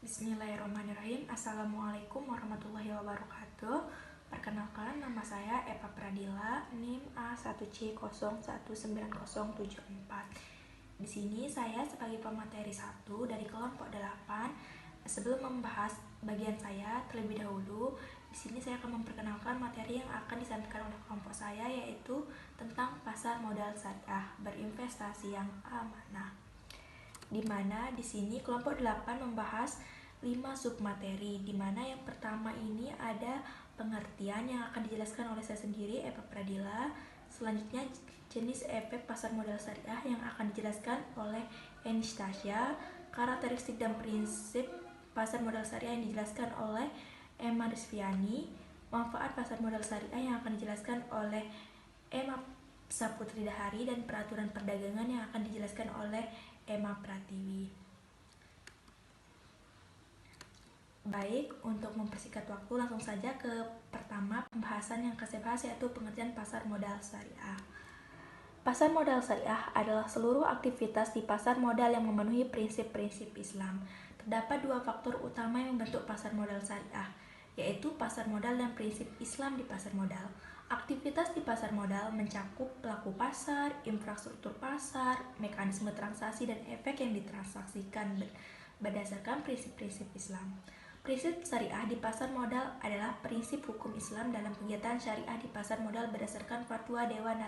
Bismillahirrahmanirrahim. Assalamualaikum warahmatullahi wabarakatuh. Perkenalkan, nama saya Eva Pradila, NIM A1C011974. Di sini saya sebagai pemateri 1 dari kelompok 8. Sebelum membahas bagian saya terlebih dahulu, di sini saya akan memperkenalkan materi yang akan disampaikan oleh kelompok saya, yaitu tentang pasar modal syariah berinvestasi yang amanah. Di mana di sini kelompok 8 membahas 5 submateri, di mana yang pertama ini ada pengertian yang akan dijelaskan oleh saya sendiri, Eva Pradila. Selanjutnya jenis efek pasar modal syariah yang akan dijelaskan oleh Anastasia. Karakteristik dan prinsip pasar modal syariah yang dijelaskan oleh Emma Rizviani. Manfaat pasar modal syariah yang akan dijelaskan oleh Emma Saputri Dahari, dan peraturan perdagangan yang akan dijelaskan oleh Emma Pratiwi. Baik, untuk mempersingkat waktu langsung saja ke pertama pembahasan yang saya bahas, yaitu pengertian pasar modal syariah. Pasar modal syariah adalah seluruh aktivitas di pasar modal yang memenuhi prinsip-prinsip Islam. Terdapat dua faktor utama yang membentuk pasar modal syariah, yaitu pasar modal dan prinsip Islam di pasar modal. Aktivitas di pasar modal mencakup pelaku pasar, infrastruktur pasar, mekanisme transaksi, dan efek yang ditransaksikan berdasarkan prinsip-prinsip Islam. Prinsip syariah di pasar modal adalah prinsip hukum Islam dalam kegiatan syariah di pasar modal berdasarkan Fatwa Dewan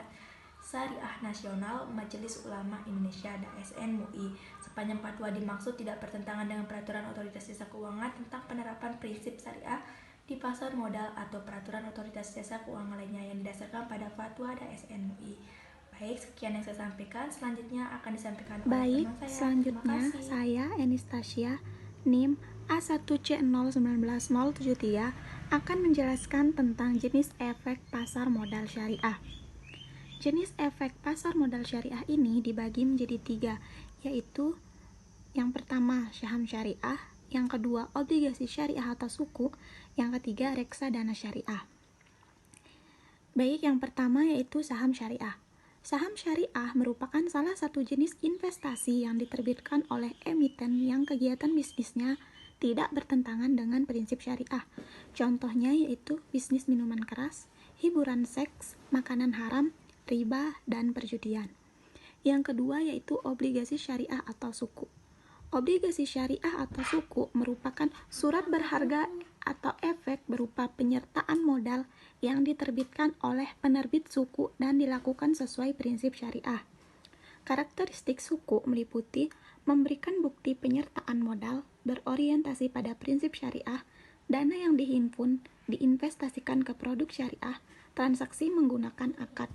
Syariah Nasional Majelis Ulama Indonesia (DSN MUI). Sepanjang fatwa dimaksud tidak bertentangan dengan peraturan otoritas jasa keuangan tentang penerapan prinsip syariah di pasar modal atau peraturan otoritas jasa keuangan lainnya yang didasarkan pada fatwa DSN MUI. Baik, sekian yang saya sampaikan. Selanjutnya akan disampaikan oleh teman saya. Selanjutnya saya Anastasia, NIM A1C019073 akan menjelaskan tentang jenis efek pasar modal syariah. Jenis efek pasar modal syariah ini dibagi menjadi 3, yaitu yang pertama saham syariah, yang kedua obligasi syariah atau suku, yang ketiga reksadana syariah. Baik, yang pertama yaitu saham syariah. Saham syariah merupakan salah satu jenis investasi yang diterbitkan oleh emiten yang kegiatan bisnisnya tidak bertentangan dengan prinsip syariah. Contohnya yaitu bisnis minuman keras, hiburan seks, makanan haram, riba, dan perjudian. Yang kedua yaitu obligasi syariah atau suku. Obligasi syariah atau suku merupakan surat berharga atau efek berupa penyertaan modal yang diterbitkan oleh penerbit suku dan dilakukan sesuai prinsip syariah. Karakteristik suku meliputi memberikan bukti penyertaan modal, berorientasi pada prinsip syariah, dana yang dihimpun diinvestasikan ke produk syariah, transaksi menggunakan akad.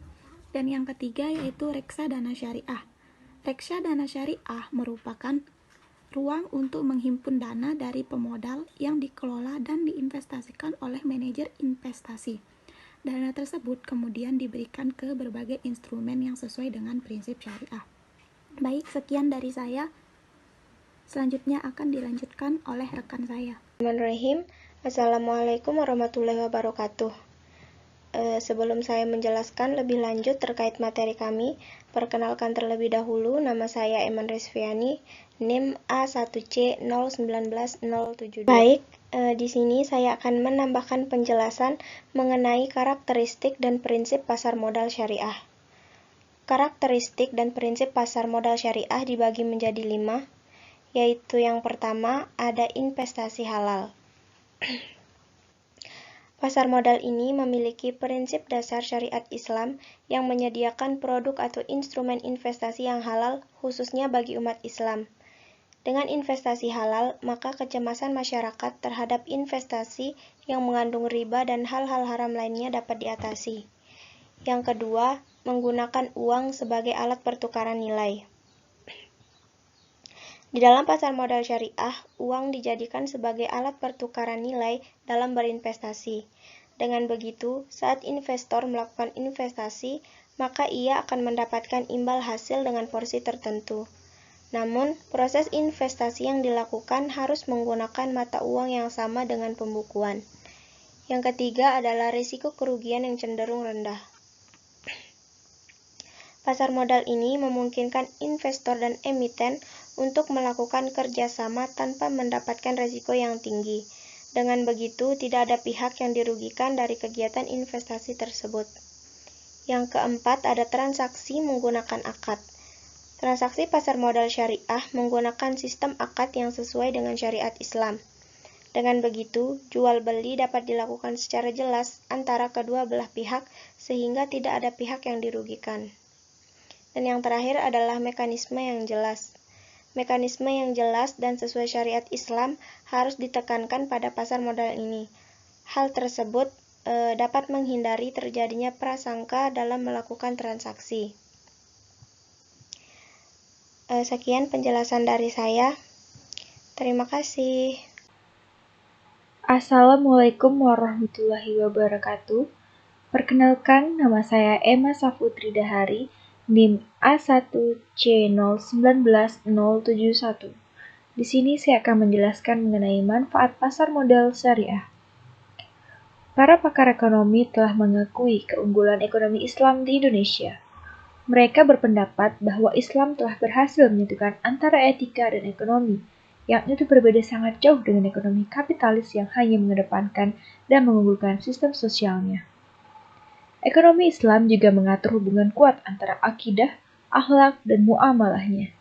Dan yang ketiga yaitu reksadana syariah. Reksadana syariah merupakan ruang untuk menghimpun dana dari pemodal yang dikelola dan diinvestasikan oleh manajer investasi. Dana tersebut kemudian diberikan ke berbagai instrumen yang sesuai dengan prinsip syariah. Baik, sekian dari saya. Selanjutnya akan dilanjutkan oleh rekan saya. Bismillahirrahmanirrahim. Assalamualaikum warahmatullahi wabarakatuh. Sebelum saya menjelaskan lebih lanjut terkait materi kami, perkenalkan terlebih dahulu, nama saya Emma Rizviani, NIM A1C019072. Baik, di sini saya akan menambahkan penjelasan mengenai karakteristik dan prinsip pasar modal syariah. Karakteristik dan prinsip pasar modal syariah dibagi menjadi 5, yaitu yang pertama ada investasi halal. Pasar modal ini memiliki prinsip dasar syariat Islam yang menyediakan produk atau instrumen investasi yang halal khususnya bagi umat Islam. Dengan investasi halal, maka kecemasan masyarakat terhadap investasi yang mengandung riba dan hal-hal haram lainnya dapat diatasi. Yang kedua, menggunakan uang sebagai alat pertukaran nilai. Di dalam pasar modal syariah, uang dijadikan sebagai alat pertukaran nilai dalam berinvestasi. Dengan begitu, saat investor melakukan investasi, maka ia akan mendapatkan imbal hasil dengan porsi tertentu. Namun, proses investasi yang dilakukan harus menggunakan mata uang yang sama dengan pembukuan. Yang ketiga adalah risiko kerugian yang cenderung rendah. Pasar modal ini memungkinkan investor dan emiten untuk melakukan kerjasama tanpa mendapatkan risiko yang tinggi. Dengan begitu, tidak ada pihak yang dirugikan dari kegiatan investasi tersebut. Yang keempat, ada transaksi menggunakan akad. Transaksi pasar modal syariah menggunakan sistem akad yang sesuai dengan syariat Islam. Dengan begitu, jual beli dapat dilakukan secara jelas antara kedua belah pihak sehingga tidak ada pihak yang dirugikan. Dan yang terakhir adalah mekanisme yang jelas. Mekanisme yang jelas dan sesuai syariat Islam harus ditekankan pada pasar modal ini. Hal tersebut dapat menghindari terjadinya prasangka dalam melakukan transaksi. Sekian penjelasan dari saya. Terima kasih. Assalamualaikum warahmatullahi wabarakatuh. Perkenalkan, nama saya Emma Safutri Dahari, NIM A1C019071. Di sini saya akan menjelaskan mengenai manfaat pasar modal syariah. Para pakar ekonomi telah mengakui keunggulan ekonomi Islam di Indonesia. Mereka berpendapat bahwa Islam telah berhasil menyatukan antara etika dan ekonomi, yang itu berbeda sangat jauh dengan ekonomi kapitalis yang hanya mengedepankan dan mengunggulkan sistem sosialnya. Ekonomi Islam juga mengatur hubungan kuat antara akidah, akhlak, dan muamalahnya.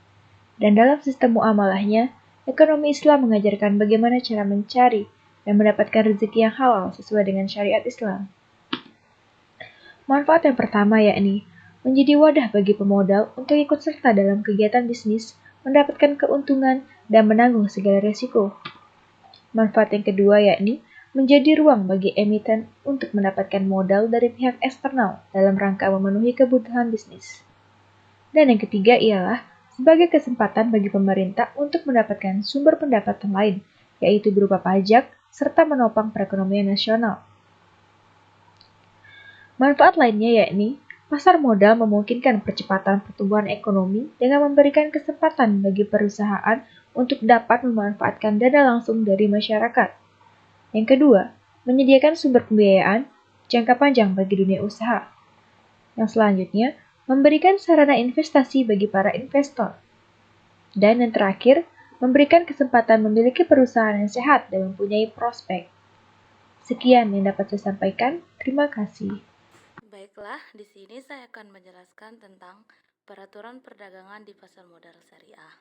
Dan dalam sistem muamalahnya, ekonomi Islam mengajarkan bagaimana cara mencari dan mendapatkan rezeki yang halal sesuai dengan syariat Islam. Manfaat yang pertama yakni menjadi wadah bagi pemodal untuk ikut serta dalam kegiatan bisnis, mendapatkan keuntungan, dan menanggung segala risiko. Manfaat yang kedua yakni menjadi ruang bagi emiten untuk mendapatkan modal dari pihak eksternal dalam rangka memenuhi kebutuhan bisnis. Dan yang ketiga ialah sebagai kesempatan bagi pemerintah untuk mendapatkan sumber pendapatan lain, yaitu berupa pajak, serta menopang perekonomian nasional. Manfaat lainnya yakni pasar modal memungkinkan percepatan pertumbuhan ekonomi dengan memberikan kesempatan bagi perusahaan untuk dapat memanfaatkan dana langsung dari masyarakat. Yang kedua, menyediakan sumber pembiayaan jangka panjang bagi dunia usaha. Yang selanjutnya, memberikan sarana investasi bagi para investor. Dan yang terakhir, memberikan kesempatan memiliki perusahaan yang sehat dan mempunyai prospek. Sekian yang dapat saya sampaikan. Terima kasih. Baiklah, di sini saya akan menjelaskan tentang peraturan perdagangan di pasar modal syariah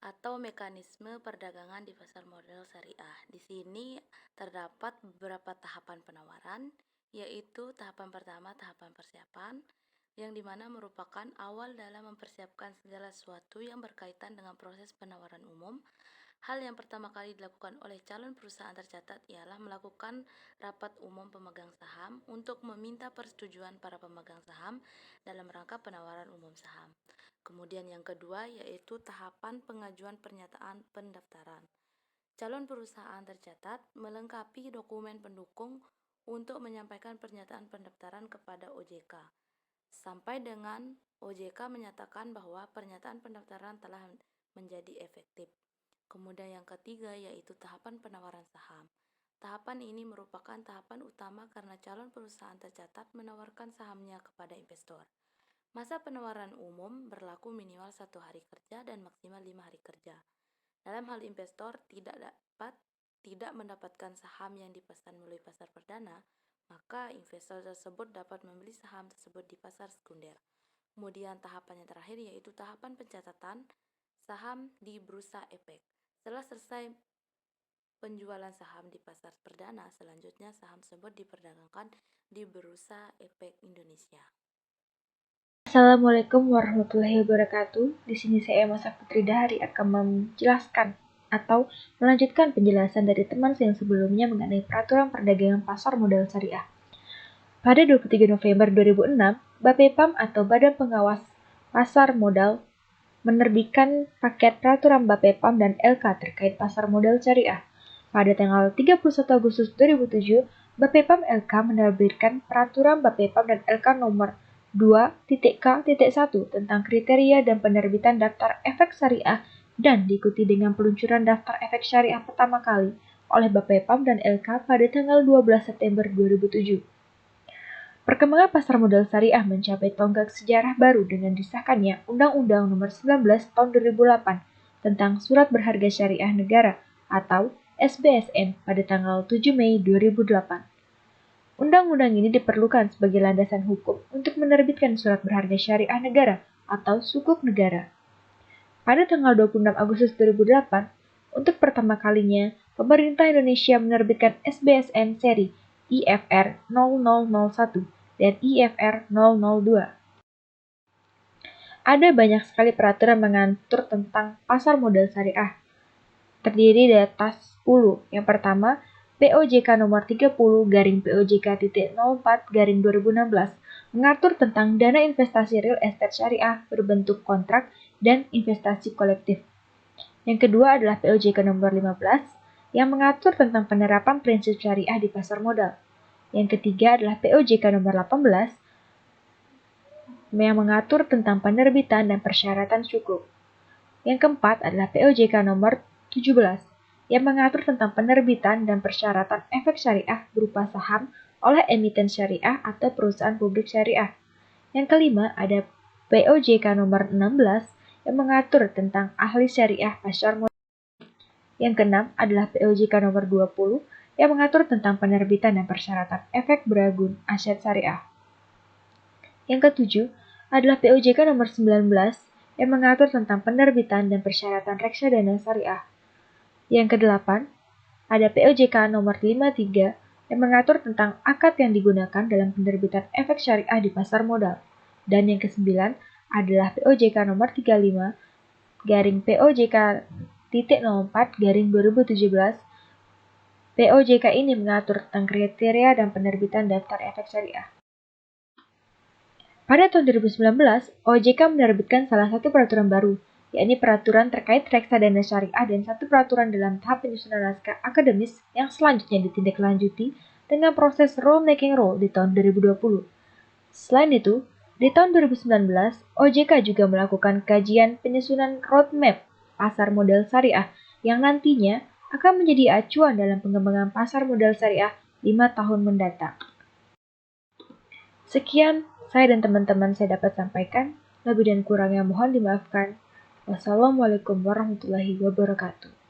atau mekanisme perdagangan di pasar modal syariah. Di sini terdapat beberapa tahapan penawaran, yaitu tahapan pertama, tahapan persiapan, yang dimana merupakan awal dalam mempersiapkan segala sesuatu yang berkaitan dengan proses penawaran umum. Hal yang pertama kali dilakukan oleh calon perusahaan tercatat ialah melakukan rapat umum pemegang saham untuk meminta persetujuan para pemegang saham dalam rangka penawaran umum saham. Kemudian yang kedua yaitu tahapan pengajuan pernyataan pendaftaran. Calon perusahaan tercatat melengkapi dokumen pendukung untuk menyampaikan pernyataan pendaftaran kepada OJK. Sampai dengan OJK menyatakan bahwa pernyataan pendaftaran telah menjadi efektif. Kemudian yang ketiga yaitu tahapan penawaran saham. Tahapan ini merupakan tahapan utama karena calon perusahaan tercatat menawarkan sahamnya kepada investor. Masa penawaran umum berlaku minimal 1 hari kerja dan maksimal 5 hari kerja. Dalam hal investor tidak mendapatkan saham yang dipesan melalui pasar perdana, maka investor tersebut dapat membeli saham tersebut di pasar sekunder. Kemudian tahapan yang terakhir yaitu tahapan pencatatan saham di Bursa Efek. Setelah selesai penjualan saham di pasar perdana, selanjutnya saham tersebut diperdagangkan di Bursa Efek Indonesia. Assalamualaikum warahmatullahi wabarakatuh. Di sini saya Emma Safutri Dahari akan menjelaskan atau melanjutkan penjelasan dari teman saya yang sebelumnya mengenai peraturan perdagangan pasar modal syariah. Pada 23 November 2006, BAPEPAM atau Badan Pengawas Pasar Modal menerbitkan paket peraturan BAPEPAM dan LK terkait pasar modal syariah. Pada tanggal 31 Agustus 2007, BAPEPAM LK menerbitkan peraturan BAPEPAM dan LK nomor 2.K.1 tentang kriteria dan penerbitan daftar efek syariah dan diikuti dengan peluncuran daftar efek syariah pertama kali oleh BAPEPAM dan LK pada tanggal 12 September 2007. Perkembangan pasar modal syariah mencapai tonggak sejarah baru dengan disahkannya Undang-Undang Nomor 19 Tahun 2008 tentang Surat Berharga Syariah Negara atau SBSN pada tanggal 7 Mei 2008. Undang-undang ini diperlukan sebagai landasan hukum untuk menerbitkan surat berharga syariah negara atau sukuk negara. Pada tanggal 26 Agustus 2008, untuk pertama kalinya, pemerintah Indonesia menerbitkan SBSN seri IFR 0001 dan IFR 002. Ada banyak sekali peraturan mengatur tentang pasar modal syariah. Terdiri dari atas 10. Yang pertama, POJK nomor 30/POJK.04/2016 mengatur tentang dana investasi real estate syariah berbentuk kontrak dan investasi kolektif. Yang kedua adalah POJK nomor 15 yang mengatur tentang penerapan prinsip syariah di pasar modal. Yang ketiga adalah POJK nomor 18 yang mengatur tentang penerbitan dan persyaratan sukuk. Yang keempat adalah POJK nomor 17 yang mengatur tentang penerbitan dan persyaratan efek syariah berupa saham oleh emiten syariah atau perusahaan publik syariah. Yang kelima ada POJK nomor 16 yang mengatur tentang ahli syariah pasar modal. Yang keenam adalah POJK nomor 20 yang mengatur tentang penerbitan dan persyaratan efek beragun aset syariah. Yang ketujuh adalah POJK nomor 19 yang mengatur tentang penerbitan dan persyaratan reksadana syariah. Yang kedelapan, ada POJK nomor 53 yang mengatur tentang akad yang digunakan dalam penerbitan efek syariah di pasar modal. Dan yang kesembilan adalah POJK nomor 35/POJK.04/2017. POJK ini mengatur tentang kriteria dan penerbitan daftar efek syariah. Pada tahun 2019, OJK menerbitkan salah satu peraturan baru, yakni peraturan terkait reksadana syariah dan satu peraturan dalam tahap penyusunan naskah akademis yang selanjutnya ditindaklanjuti dengan proses rulemaking rule di tahun 2020. Selain itu, di tahun 2019, OJK juga melakukan kajian penyusunan roadmap pasar modal syariah yang nantinya akan menjadi acuan dalam pengembangan pasar modal syariah 5 tahun mendatang. Sekian saya dan teman-teman saya dapat sampaikan. Lebih dan kurangnya mohon dimaafkan. Wassalamualaikum warahmatullahi wabarakatuh.